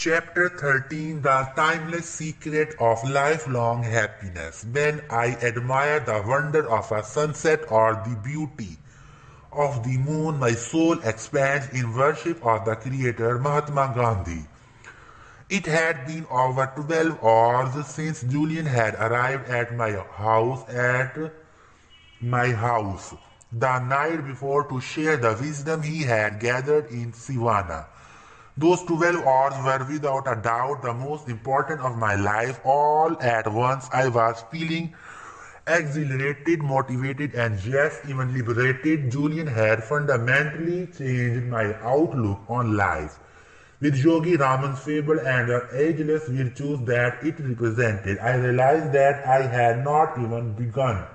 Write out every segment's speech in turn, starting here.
Chapter 13 The Timeless Secret of Lifelong Happiness. When I admire the wonder of a sunset or the beauty of the moon, my soul expands in worship of the Creator, Mahatma Gandhi. It had been over 12 hours since Julian had arrived at my house the night before to share the wisdom he had gathered in Sivana. Those 12 hours were without a doubt the most important of my life. All at once I was feeling exhilarated, motivated, and yes, even liberated. Julian had fundamentally changed my outlook on life. With Yogi Raman's fable and the ageless virtues that it represented, I realized that I had not even begun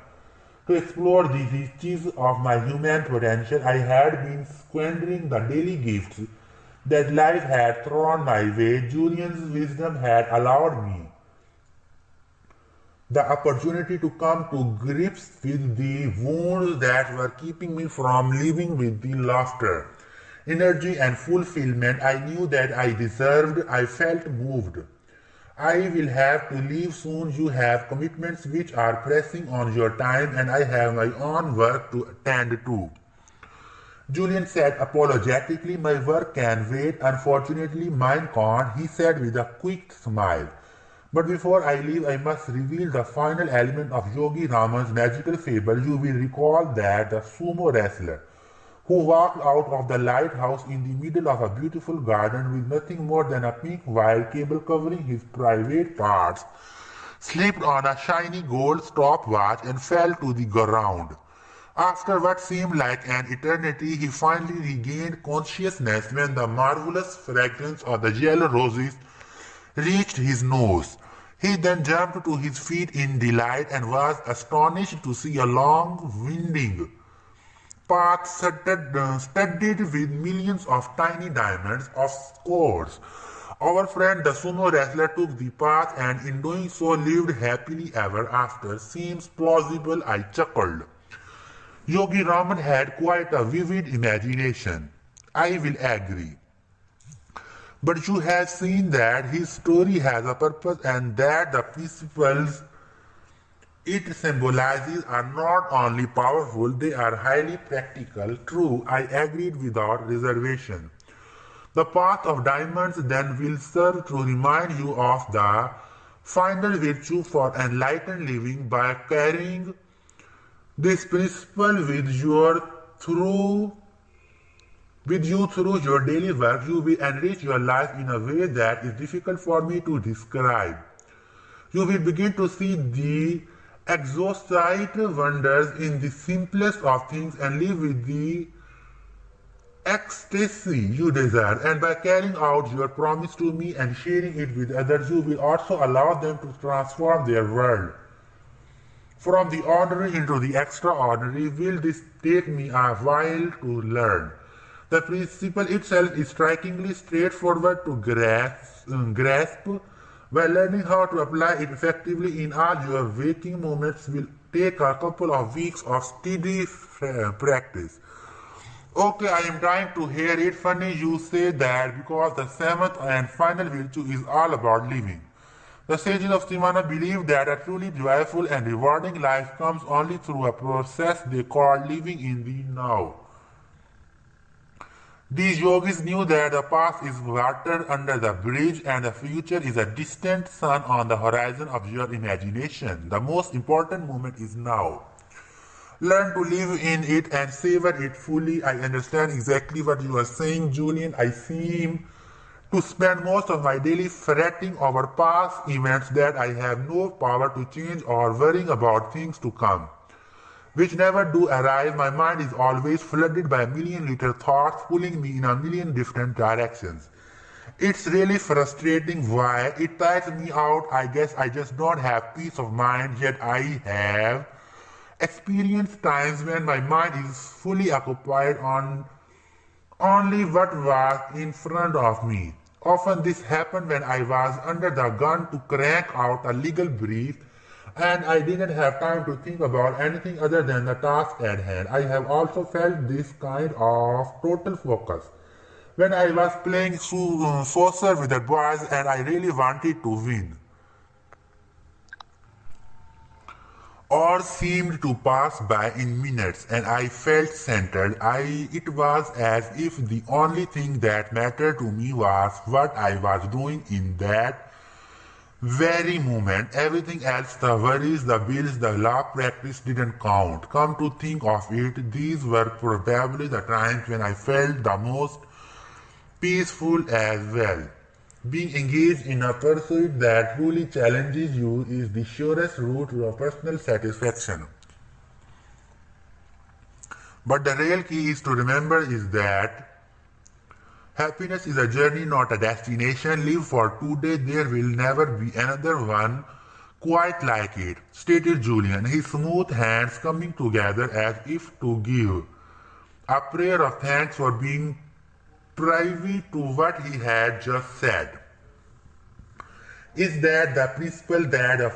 to explore the riches of my human potential. I had been squandering the daily gifts that life had thrown my way. Julian's wisdom had allowed me the opportunity to come to grips with the wounds that were keeping me from living with the laughter, energy, and fulfillment I knew that I deserved. I felt moved. I will have to leave soon. You have commitments which are pressing on your time, and I have my own work to attend to. Julian said apologetically, "My work can wait. Unfortunately, mine can't," he said with a quick smile. "But before I leave, I must reveal the final element of Yogi Raman's magical fable. You will recall that the sumo wrestler who walked out of the lighthouse in the middle of a beautiful garden with nothing more than a pink wire cable covering his private parts, slipped on a shiny gold stopwatch and fell to the ground. After what seemed like an eternity, he finally regained consciousness when the marvelous fragrance of the yellow roses reached his nose. He then jumped to his feet in delight and was astonished to see a long, winding path studded with millions of tiny diamonds. Of course, our friend the sumo wrestler took the path and in doing so lived happily ever after. Seems plausible, I chuckled. Yogi Raman had quite a vivid imagination. I will agree. But you have seen that his story has a purpose and that the principles it symbolizes are not only powerful, they are highly practical. True, I agreed without reservation. The path of diamonds then will serve to remind you of the final virtue for enlightened living. By carrying this principle with you through your daily work, you will enrich your life in a way that is difficult for me to describe. You will begin to see the exquisite wonders in the simplest of things and live with the ecstasy you desire. And by carrying out your promise to me and sharing it with others, you will also allow them to transform their world from the ordinary into the extraordinary. Will this take me a while to learn? The principle itself is strikingly straightforward to grasp. While learning how to apply it effectively in all your waking moments will take a couple of weeks of steady practice. Okay, I am trying to hear it. Funny you say that because the seventh and final virtue is all about living. The sages of Simana believe that a truly joyful and rewarding life comes only through a process they call living in the now. These yogis knew that the past is water under the bridge and the future is a distant sun on the horizon of your imagination. The most important moment is now. Learn to live in it and savor it fully. I understand exactly what you are saying, Julian. I seem to spend most of my daily fretting over past events that I have no power to change or worrying about things to come, which never do arrive. My mind is always flooded by a million little thoughts pulling me in a million different directions. It's really frustrating. Why? It tires me out. I guess I just don't have peace of mind, yet I have experienced times when my mind is fully occupied on only what was in front of me. Often this happened when I was under the gun to crank out a legal brief and I didn't have time to think about anything other than the task at hand. I have also felt this kind of total focus when I was playing saucer with the boys and I really wanted to win. Hours seemed to pass by in minutes, and I felt centered. It was as if the only thing that mattered to me was what I was doing in that very moment. Everything else, the worries, the bills, the law practice didn't count. Come to think of it, these were probably the times when I felt the most peaceful as well. Being engaged in a pursuit that truly challenges you is the surest route to a personal satisfaction. But the real key is to remember is that happiness is a journey, not a destination. Live for today, there will never be another one quite like it, stated Julian, his smooth hands coming together as if to give a prayer of thanks for being privy to what he had just said. Is that the principle that a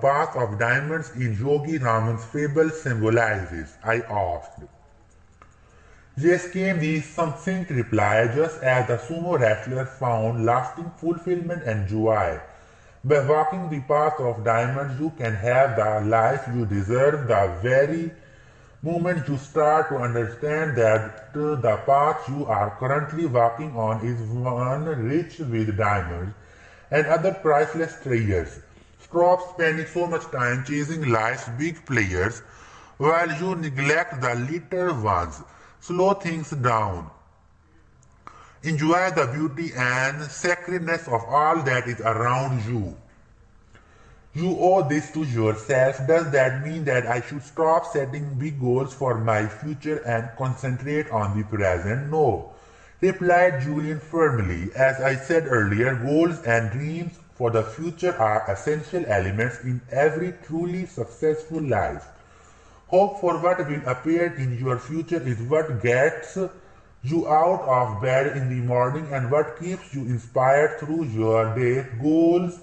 path of diamonds in Yogi Raman's fable symbolizes? I asked. Yes, came the succinct reply, just as the sumo wrestler found lasting fulfillment and joy. By walking the path of diamonds, you can have the life you deserve the very moment you start to understand that the path you are currently walking on is one rich with diamonds and other priceless treasures. Stop spending so much time chasing life's big players while you neglect the little ones. Slow things down. Enjoy the beauty and sacredness of all that is around you. You owe this to yourself. Does that mean that I should stop setting big goals for my future and concentrate on the present? No, replied Julian firmly. As I said earlier, goals and dreams for the future are essential elements in every truly successful life. Hope for what will appear in your future is what gets you out of bed in the morning and what keeps you inspired through your day. Goals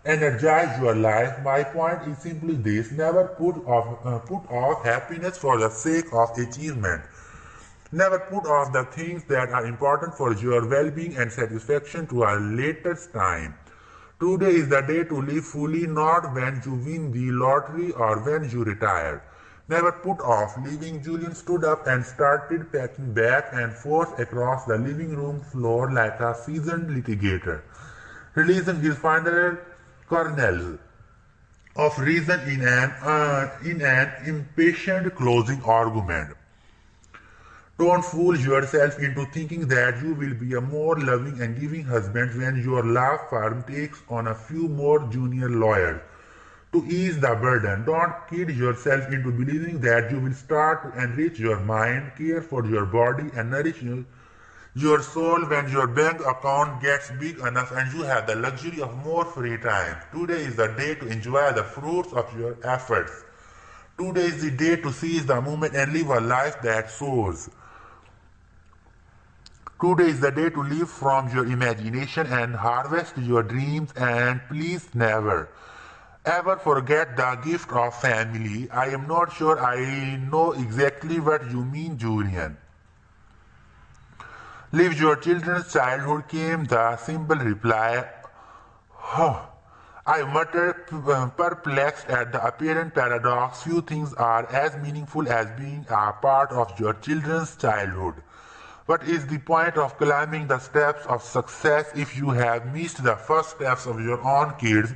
energize your life. My point is simply this: never put off happiness for the sake of achievement. Never put off the things that are important for your well-being and satisfaction to a later time. Today is the day to live fully, not when you win the lottery or when you retire. Never put off living. Julian stood up and started packing back and forth across the living room floor like a seasoned litigator, releasing his final kernels of reason in an impatient closing argument. Don't fool yourself into thinking that you will be a more loving and giving husband when your law firm takes on a few more junior lawyers to ease the burden. Don't kid yourself into believing that you will start to enrich your mind, care for your body, and nourish your soul when your bank account gets big enough and you have the luxury of more free time. Today is the day to enjoy the fruits of your efforts. Today is the day to seize the moment and live a life that soars. Today is the day to live from your imagination and harvest your dreams, and please never ever forget the gift of family. I am not sure I know exactly what you mean, Julian. Live your children's childhood, came the simple reply. Oh, I muttered, perplexed at the apparent paradox. Few things are as meaningful as being a part of your children's childhood. What is the point of climbing the steps of success if you have missed the first steps of your own kids?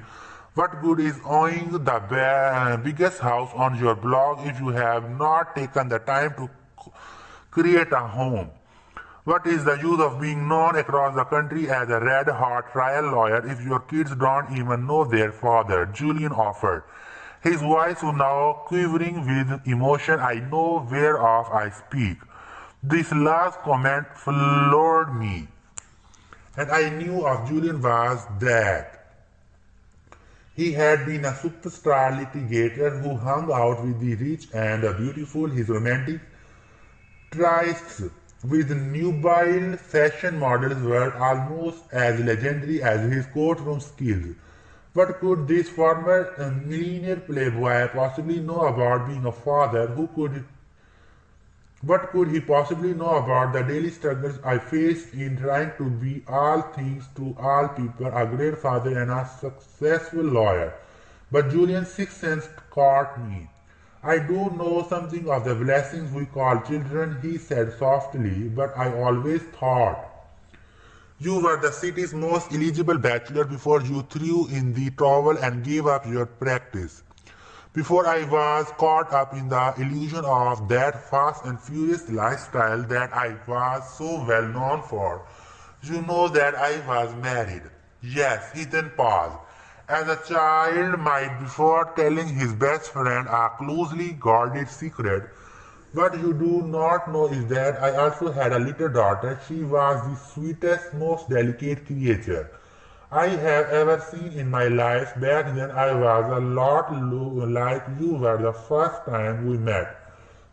What good is owning the biggest house on your block if you have not taken the time to create a home? What is the use of being known across the country as a red-hot trial lawyer if your kids don't even know their father? Julian offered, his voice was now quivering with emotion. I know whereof I speak. This last comment floored me, and I knew of Julian was that he had been a superstar litigator who hung out with the rich and the beautiful. His romantic trysts with nubile fashion models were almost as legendary as his courtroom skills. What could this former millionaire playboy possibly know about being a father who could What could he possibly know about the daily struggles I faced in trying to be all things to all people, a great father and a successful lawyer? But Julian's sixth sense caught me. I do know something of the blessings we call children, he said softly, but I always thought you were the city's most eligible bachelor before you threw in the towel and gave up your practice. Before I was caught up in the illusion of that fast and furious lifestyle that I was so well known for. You know that I was married. Yes, he then paused. As a child might before telling his best friend a closely guarded secret. What you do not know is that I also had a little daughter. She was the sweetest, most delicate creature I have ever seen in my life. Back then I was a lot like you were the first time we met.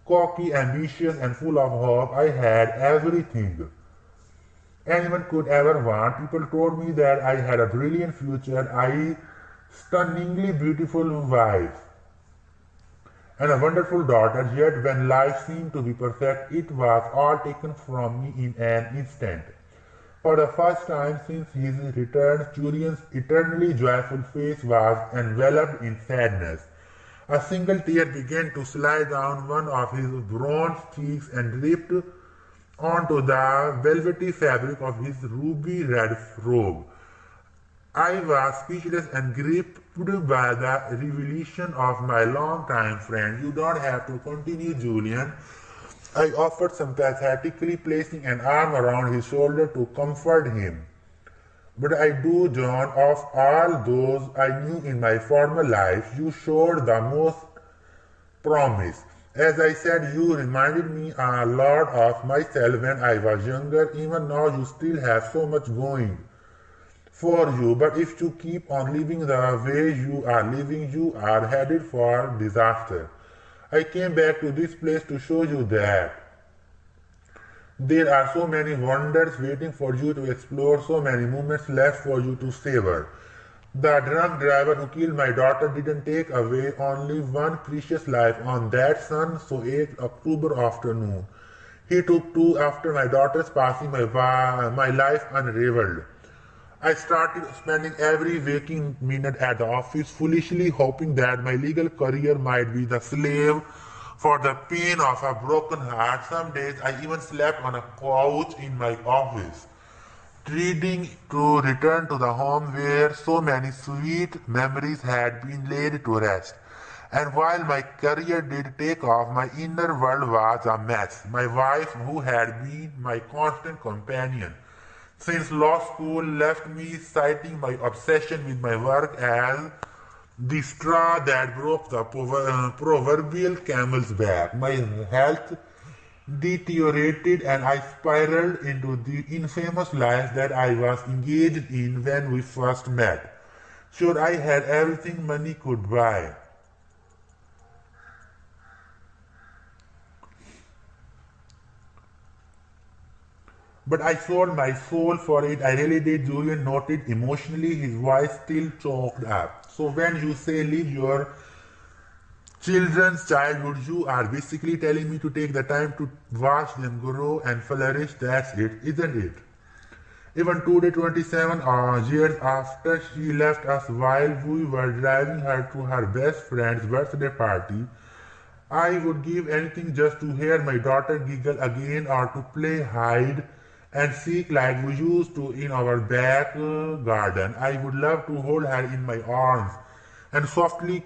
Cocky, ambitious, and full of hope. I had everything anyone could ever want. People told me that I had a brilliant future, a stunningly beautiful wife, and a wonderful daughter. Yet when life seemed to be perfect, it was all taken from me in an instant. For the first time since his return, Julian's eternally joyful face was enveloped in sadness. A single tear began to slide down one of his bronze cheeks and dripped onto the velvety fabric of his ruby red robe. I was speechless and gripped by the revelation of my long-time friend. You don't have to continue, Julian. I offered sympathetically, placing an arm around his shoulder to comfort him. But I do, John. Of all those I knew in my former life, you showed the most promise. As I said, you reminded me a lot of myself when I was younger. Even now, you still have so much going for you. But if you keep on living the way you are living, you are headed for disaster. I came back to this place to show you that there are so many wonders waiting for you to explore, so many moments left for you to savor. The drunk driver who killed my daughter didn't take away only one precious life on that sun-so-8 October afternoon. He took two. After my daughter's passing, my life unraveled. I started spending every waking minute at the office, foolishly hoping that my legal career might be the slave for the pain of a broken heart. Some days I even slept on a couch in my office, dreading to return to the home where so many sweet memories had been laid to rest. And while my career did take off, my inner world was a mess. My wife, who had been my constant companion since law school, left me, citing my obsession with my work as the straw that broke the proverbial camel's back. My health deteriorated and I spiraled into the infamous life that I was engaged in when we first met. Sure, I had everything money could buy. But I sold my soul for it. I really did. Julian noted emotionally, his voice still choked up. So when you say live your children's childhood, you are basically telling me to take the time to watch them grow and flourish. That's it, isn't it? Even today, 27 years after she left us while we were driving her to her best friend's birthday party, I would give anything just to hear my daughter giggle again or to play hide and seek like we used to in our back garden. I would love to hold her in my arms and softly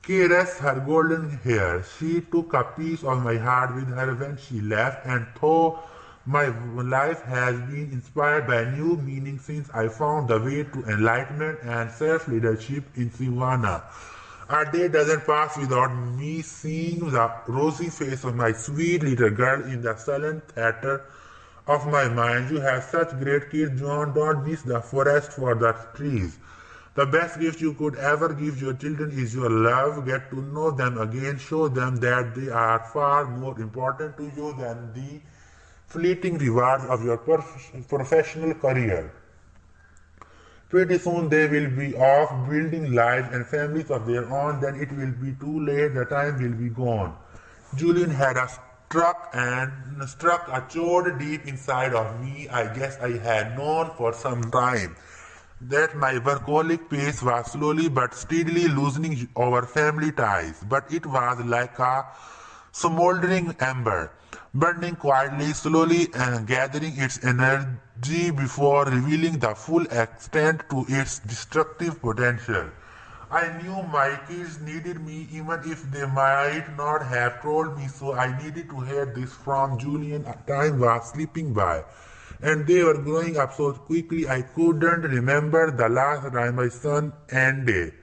caress her golden hair. She took a piece of my heart with her when she left, and though my life has been inspired by new meaning since I found the way to enlightenment and self-leadership in Savannah, a day doesn't pass without me seeing the rosy face of my sweet little girl in the sullen theater of my mind. You have such great kids, John. Don't miss the forest for the trees. The best gift you could ever give your children is your love. Get to know them again. Show them that they are far more important to you than the fleeting rewards of your professional career. Pretty soon they will be off building lives and families of their own. Then it will be too late. The time will be gone. Julian had a struck a chord deep inside of me. I guess I had known for some time that my workaholic pace was slowly but steadily loosening our family ties, but it was like a smoldering ember, burning quietly, slowly, and gathering its energy before revealing the full extent to its destructive potential. I knew my kids needed me even if they might not have told me so. I needed to hear this from Julian. Time was slipping by, and they were growing up so quickly I couldn't remember the last time my son ended.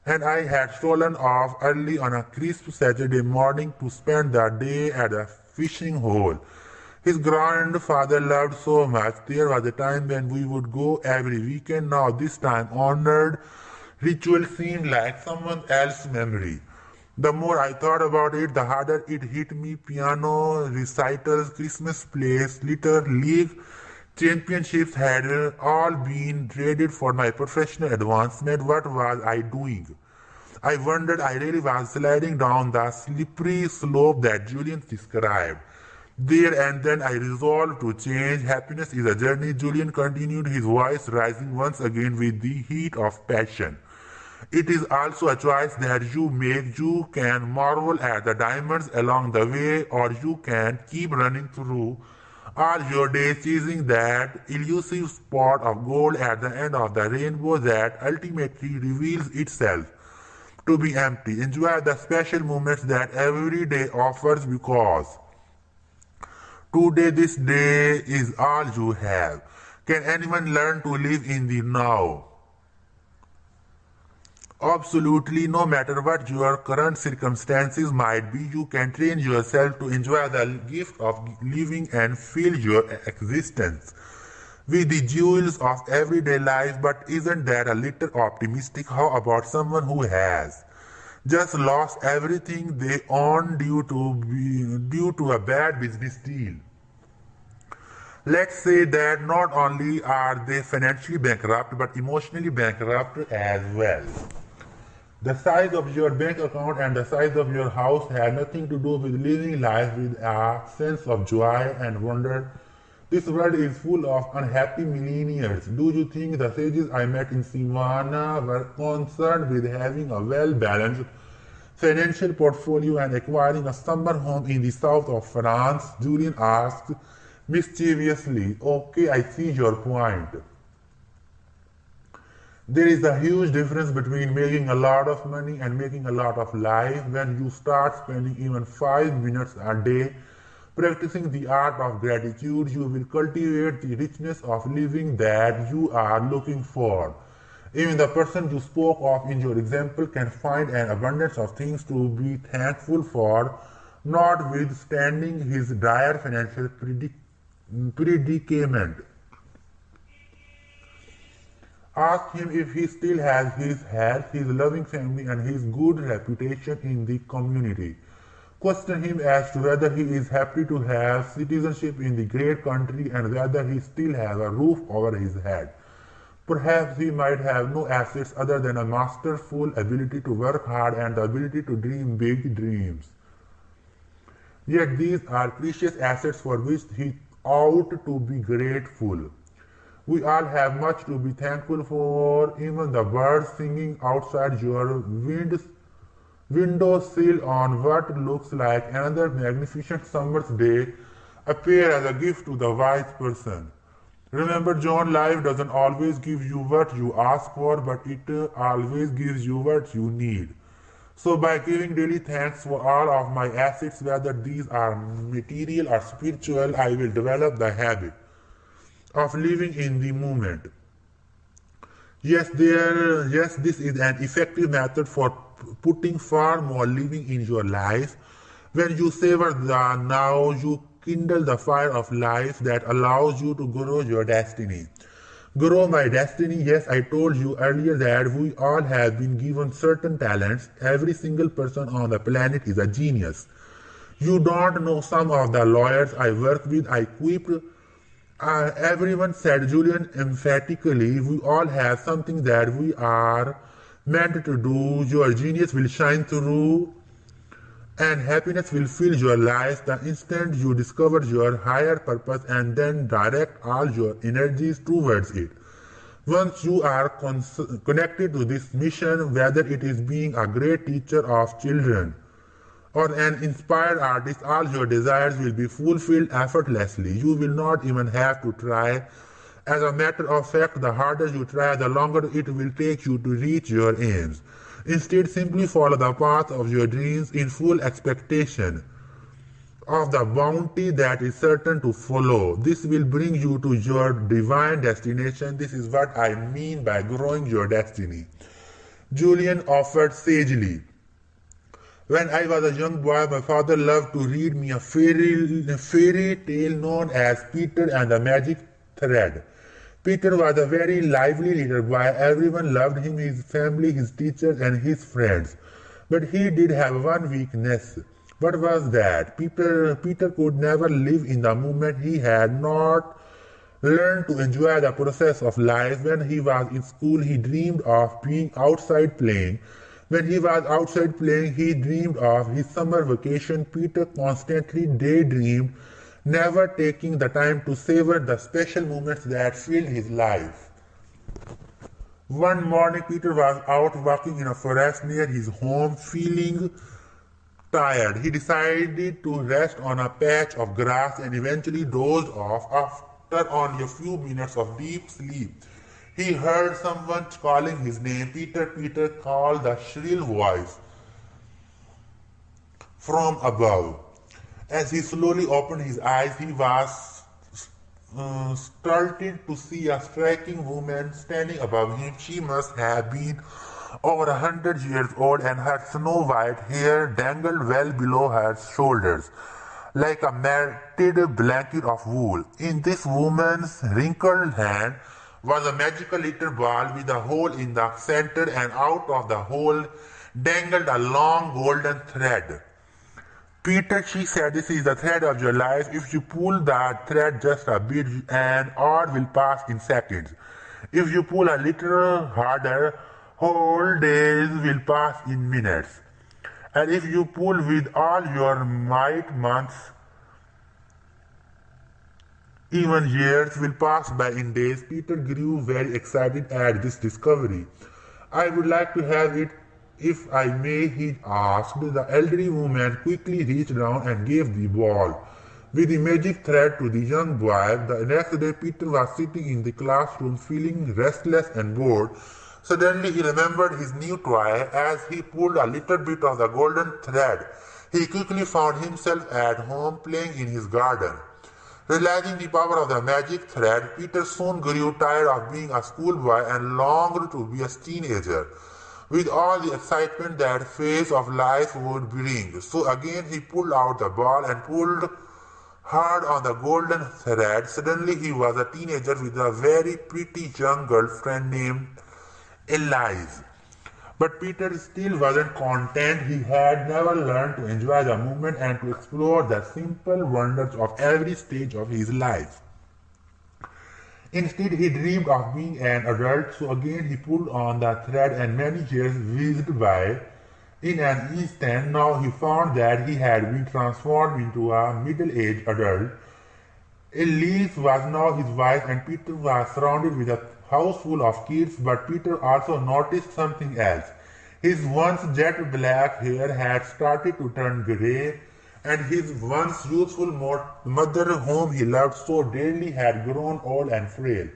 And I had stolen off early on a crisp Saturday morning to spend the day at a fishing hole his grandfather loved so much. There was a time when we would go every weekend. Now this time honored ritual seemed like someone else's memory. The more I thought about it, the harder it hit me. Piano recitals, Christmas plays, Little League championships had all been traded for my professional advancement. What was I doing? I wondered. I really was sliding down the slippery slope that Julian described. There and then I resolved to change. Happiness is a journey, Julian continued, his voice rising once again with the heat of passion. It is also a choice that you make. You can marvel at the diamonds along the way, or you can keep running through all your days chasing that elusive spot of gold at the end of the rainbow that ultimately reveals itself to be empty. Enjoy the special moments that every day offers, because today, this day is all you have. Can anyone learn to live in the now? Absolutely, no matter what your current circumstances might be, you can train yourself to enjoy the gift of living and fill your existence with the jewels of everyday life. But isn't that a little optimistic? How about someone who has just lost everything they own due to a bad business deal? Let's say that not only are they financially bankrupt, but emotionally bankrupt as well. The size of your bank account and the size of your house had nothing to do with living life with a sense of joy and wonder. This world is full of unhappy millionaires. Do you think the sages I met in Savannah were concerned with having a well-balanced financial portfolio and acquiring a summer home in the south of France? Julian asked mischievously. Okay, I see your point. There is a huge difference between making a lot of money and making a lot of life. When you start spending even 5 minutes a day practicing the art of gratitude, you will cultivate the richness of living that you are looking for. Even the person you spoke of in your example can find an abundance of things to be thankful for, notwithstanding his dire financial predicament. Ask him if he still has his health, his loving family, and his good reputation in the community. Question him as to whether he is happy to have citizenship in the great country and whether he still has a roof over his head. Perhaps he might have no assets other than a masterful ability to work hard and the ability to dream big dreams. Yet these are precious assets for which he ought to be grateful. We all have much to be thankful for. Even the birds singing outside your windowsill on what looks like another magnificent summer's day appear as a gift to the wise person. Remember, John, life doesn't always give you what you ask for, but it always gives you what you need. So by giving daily thanks for all of my assets, whether these are material or spiritual, I will develop the habit of living in the moment. Yes, this is an effective method for putting far more living in your life. When you savor the now, you kindle the fire of life that allows you to grow your destiny. Grow my destiny. Yes, I told you earlier that we all have been given certain talents. Every single person on the planet is a genius. You don't know some of the lawyers I work with. I quipped. Everyone, said Julian emphatically. We all have something that we are meant to do. Your genius will shine through And happiness will fill your life the instant you discover your higher purpose and then direct all your energies towards it. Once you are connected to this mission, whether it is being a great teacher of children or an inspired artist, all your desires will be fulfilled effortlessly. You will not even have to try. As a matter of fact, the harder you try, the longer it will take you to reach your aims. Instead, simply follow the path of your dreams in full expectation of the bounty that is certain to follow. This will bring you to your divine destination. This is what I mean by growing your destiny. Julian offered sagely. When I was a young boy, my father loved to read me a fairy tale known as Peter and the Magic Thread. Peter was a very lively little boy. Everyone loved him, his family, his teachers, and his friends. But he did have one weakness. What was that? Peter could never live in the moment. He had not learned to enjoy the process of life. When he was in school, he dreamed of being outside playing. When he was outside playing, he dreamed of his summer vacation. Peter constantly daydreamed, never taking the time to savor the special moments that filled his life. One morning, Peter was out walking in a forest near his home, feeling tired. He decided to rest on a patch of grass and eventually dozed off. After only a few minutes of deep sleep, he heard someone calling his name. Peter, Peter, called the shrill voice from above. As he slowly opened his eyes, he was startled to see a striking woman standing above him. She must have been over 100 years old, and her snow-white hair dangled well below her shoulders, like a matted blanket of wool. In this woman's wrinkled hand was a magical little ball with a hole in the center, and out of the hole dangled a long golden thread. Peter, she said, this is the thread of your life. If you pull that thread just a bit, an hour will pass in seconds. If you pull a little harder, whole days will pass in minutes. And if you pull with all your might, months, even years will pass by in days. Peter grew very excited at this discovery. I would like to have it if I may, he asked. The elderly woman quickly reached down and gave the ball with the magic thread to the young boy. The next day, Peter was sitting in the classroom feeling restless and bored. Suddenly, he remembered his new toy. As he pulled a little bit of the golden thread, he quickly found himself at home playing in his garden. Realizing the power of the magic thread, Peter soon grew tired of being a schoolboy and longed to be a teenager, with all the excitement that phase of life would bring. So again he pulled out the ball and pulled hard on the golden thread. Suddenly he was a teenager with a very pretty young girlfriend named Elise. But Peter still wasn't content. He had never learned to enjoy the moment and to explore the simple wonders of every stage of his life. Instead, he dreamed of being an adult, so again he pulled on the thread and many years whizzed by. In an instant, now he found that he had been transformed into a middle-aged adult. Elise was now his wife, and Peter was surrounded with a house full of kids, but Peter also noticed something else. His once jet black hair had started to turn grey, and his once youthful mother, whom he loved so dearly, had grown old and frail.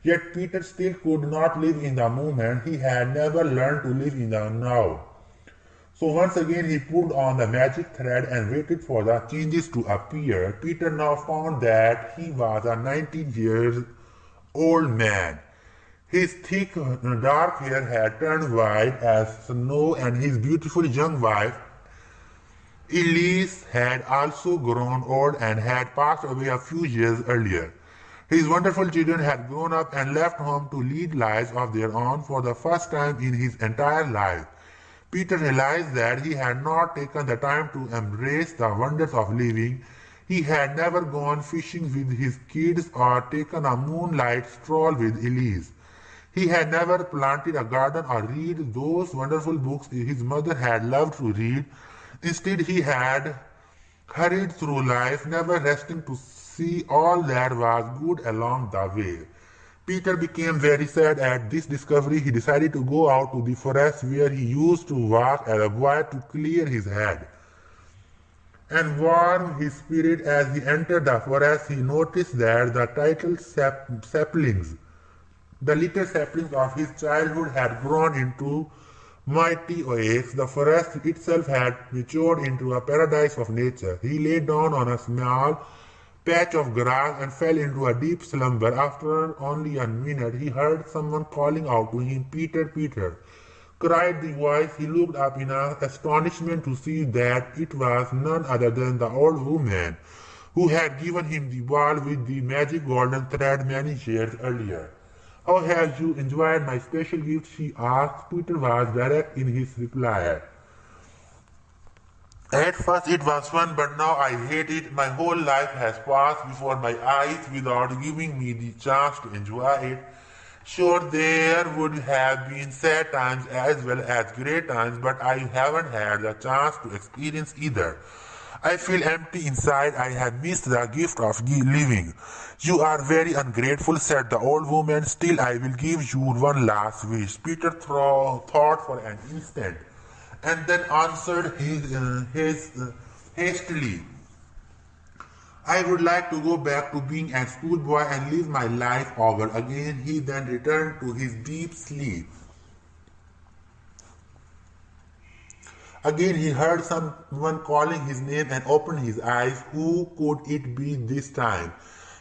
Yet Peter still could not live in the moment. He had never learned to live in the now. So once again he pulled on the magic thread and waited for the changes to appear. Peter now found that he was a 19-year-old man. His thick, dark hair had turned white as snow, and his beautiful young wife, Elise, had also grown old and had passed away a few years earlier. His wonderful children had grown up and left home to lead lives of their own for the first time in his entire life. Peter realized that he had not taken the time to embrace the wonders of living. He had never gone fishing with his kids or taken a moonlight stroll with Elise. He had never planted a garden or read those wonderful books his mother had loved to read. Instead, he had hurried through life, never resting to see all that was good along the way. Peter became very sad at this discovery. He decided to go out to the forest where he used to walk as a boy to clear his head and warm his spirit. As he entered the forest, he noticed that the saplings, the little saplings of his childhood, had grown into mighty oaks. The forest itself had matured into a paradise of nature. He lay down on a small patch of grass and fell into a deep slumber. After only a minute, he heard someone calling out to him, "Peter, Peter," cried the voice. He looked up in astonishment to see that it was none other than the old woman who had given him the ball with the magic golden thread many years earlier. "How have you enjoyed my special gift?" she asked. Peter was direct in his reply. "At first it was fun, but now I hate it. My whole life has passed before my eyes without giving me the chance to enjoy it. Sure, there would have been sad times as well as great times, but I haven't had the chance to experience either. I feel empty inside. I have missed the gift of living." "You are very ungrateful," said the old woman. "Still, I will give you one last wish." Peter thought for an instant and then answered hastily, "I would like to go back to being a schoolboy and live my life over again." He then returned to his deep sleep. Again he heard someone calling his name and opened his eyes. Who could it be this time?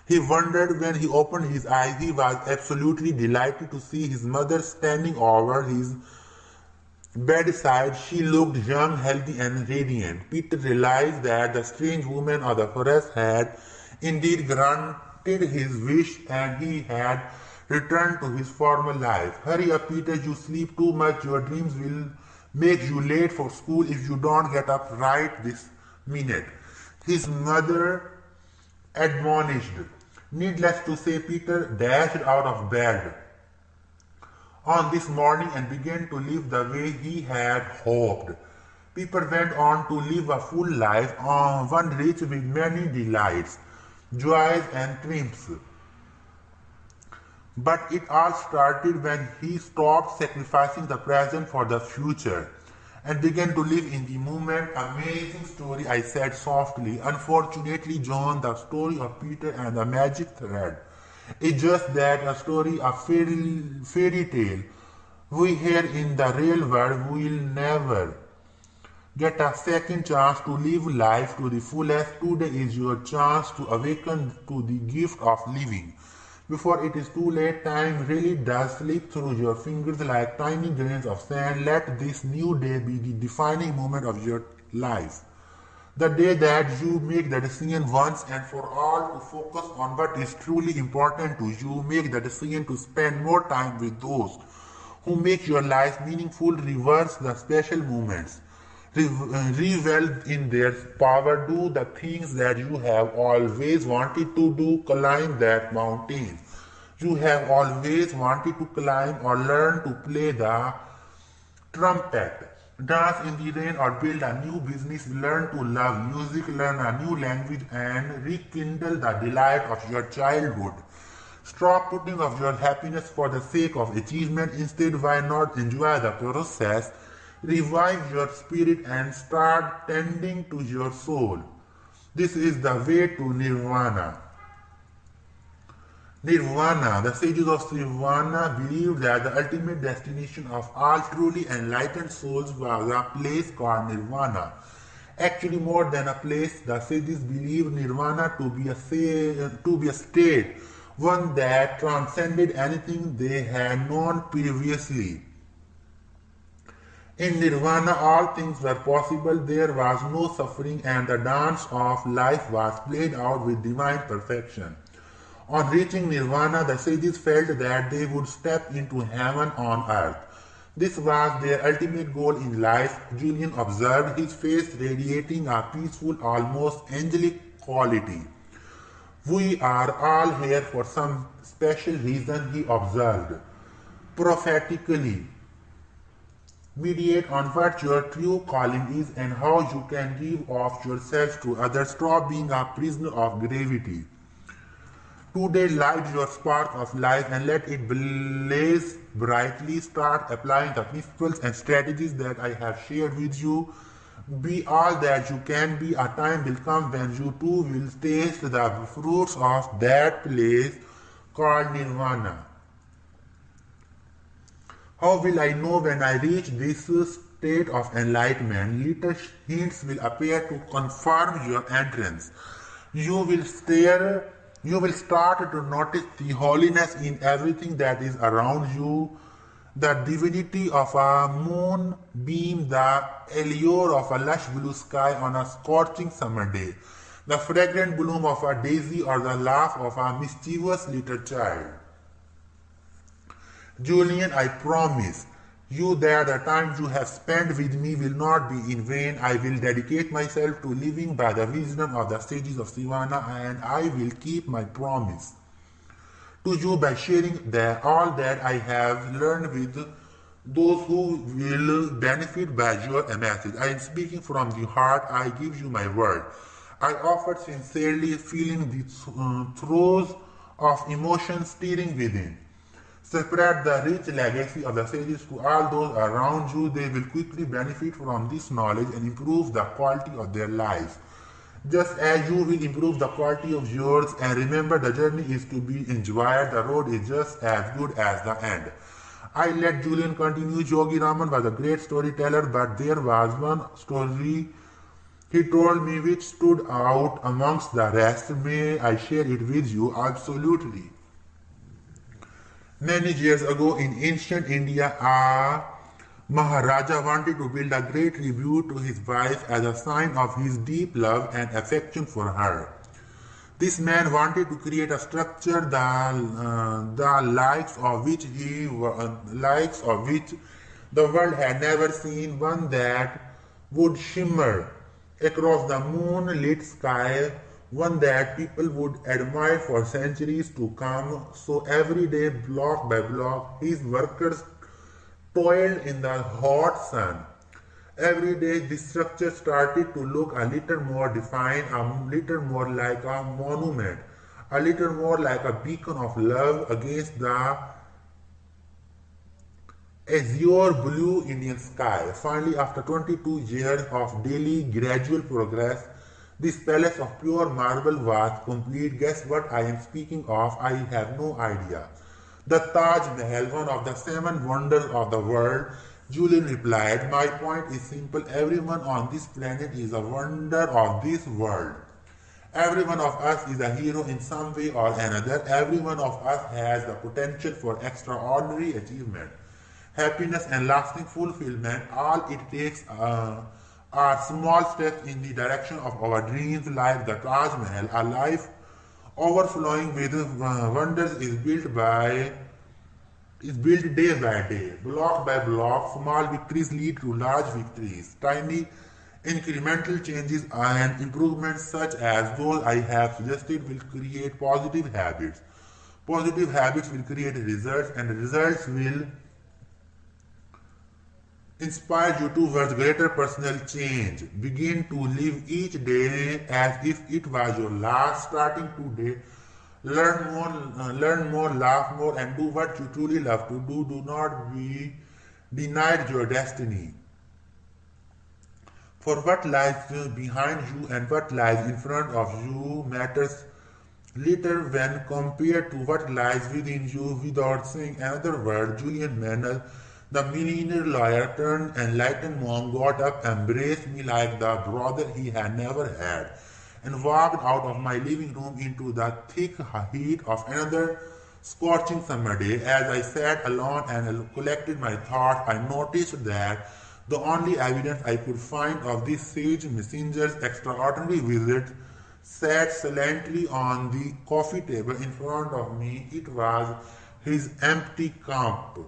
He wondered. When he opened his eyes, he was absolutely delighted to see his mother standing over his bedside. She looked young, healthy, and radiant. Peter realized that the strange woman of the forest had indeed granted his wish, and he had returned to his former life. "Hurry up, Peter, you sleep too much. Your dreams will make you late for school if you don't get up right this minute," his mother admonished. Needless to say, Peter dashed out of bed on this morning and began to live the way he had hoped. Peter went on to live a full life, one rich with many delights, joys, and triumphs. But it all started when he stopped sacrificing the present for the future and began to live in the moment. "Amazing story," I said softly. "Unfortunately, John, the story of Peter and the magic thread is just that, a story, a fairy tale. We here in the real world will never get a second chance to live life to the fullest. Today is your chance to awaken to the gift of living before it is too late." Time really does slip through your fingers like tiny grains of sand. Let this new day be the defining moment of your life. The day that you make the decision once and for all to focus on what is truly important to you. Make the decision to spend more time with those who make your life meaningful. Reverse the special moments. Revel in their power. Do the things that you have always wanted to do. Climb that mountain you have always wanted to climb, or learn to play the trumpet. Dance in the rain or build a new business. Learn to love music, learn a new language, and rekindle the delight of your childhood. Stop putting off your happiness for the sake of achievement. Instead, why not enjoy the process? Revive your spirit and start tending to your soul. This is the way to nirvana. Nirvana. The sages of Nirvana believed that the ultimate destination of all truly enlightened souls was a place called Nirvana. Actually, more than a place, the sages believed Nirvana to be a state, one that transcended anything they had known previously. In Nirvana, all things were possible. There was no suffering, and the dance of life was played out with divine perfection. On reaching Nirvana, the sages felt that they would step into heaven on earth. This was their ultimate goal in life. Julian observed, his face radiating a peaceful, almost angelic quality. "We are all here for some special reason," he observed prophetically. Meditate on what your true calling is and how you can give of yourself to others. Stop being a prisoner of gravity. Today, light your spark of life and let it blaze brightly. Start applying the principles and strategies that I have shared with you. Be all that you can be. A time will come when you too will taste the fruits of that place called Nirvana. How will I know when I reach this state of enlightenment? Little hints will appear to confirm your entrance. You will start to notice the holiness in everything that is around you, the divinity of a moonbeam, the allure of a lush blue sky on a scorching summer day, the fragrant bloom of a daisy, or the laugh of a mischievous little child. Julian, I promise you that the time you have spent with me will not be in vain. I will dedicate myself to living by the wisdom of the sages of Sivana, and I will keep my promise to you by sharing all that I have learned with those who will benefit by your message. I am speaking from the heart. I give you my word. I offer sincerely, feeling the throes of emotion stirring within. Spread the rich legacy of the sages to all those around you. They will quickly benefit from this knowledge and improve the quality of their lives, just as you will improve the quality of yours. And remember, the journey is to be enjoyed. The road is just as good as the end. I let Julian continue. Yogi Raman was a great storyteller, but there was one story he told me which stood out amongst the rest. May I share it with you? Absolutely. Many years ago in ancient India, a Maharaja wanted to build a great tribute to his wife as a sign of his deep love and affection for her. This man wanted to create a structure the likes of which the world had never seen, one that would shimmer across the moonlit sky, one that people would admire for centuries to come. So every day, block by block, his workers toiled in the hot sun. Every day, this structure started to look a little more defined, a little more like a monument, a little more like a beacon of love against the azure blue Indian sky. Finally, after 22 years of daily gradual progress, this palace of pure marble was complete. Guess what I am speaking of? I have no idea. The Taj Mahal, one of the 7 wonders of the world. Julian replied, my point is simple. Everyone on this planet is a wonder of this world. Every one of us is a hero in some way or another. Every one of us has the potential for extraordinary achievement, happiness, and lasting fulfillment. All it takes are small steps in the direction of our dreams, like the Taj Mahal. A life overflowing with wonders is built day by day, block by block. Small victories lead to large victories. Tiny incremental changes and improvements such as those I have suggested will create positive habits. Positive habits will create results, and results will inspire you towards greater personal change. Begin to live each day as if it was your last. Starting today, learn more, laugh more, and do what you truly love to do. Do not be denied your destiny. For what lies behind you and what lies in front of you matters little when compared to what lies within you. Without saying another word, Julian Manners, the millionaire lawyer turned enlightened monk, got up, embraced me like the brother he had never had, and walked out of my living room into the thick heat of another scorching summer day. As I sat alone and collected my thoughts, I noticed that the only evidence I could find of this sage messenger's extraordinary visit sat silently on the coffee table in front of me. It was his empty cup.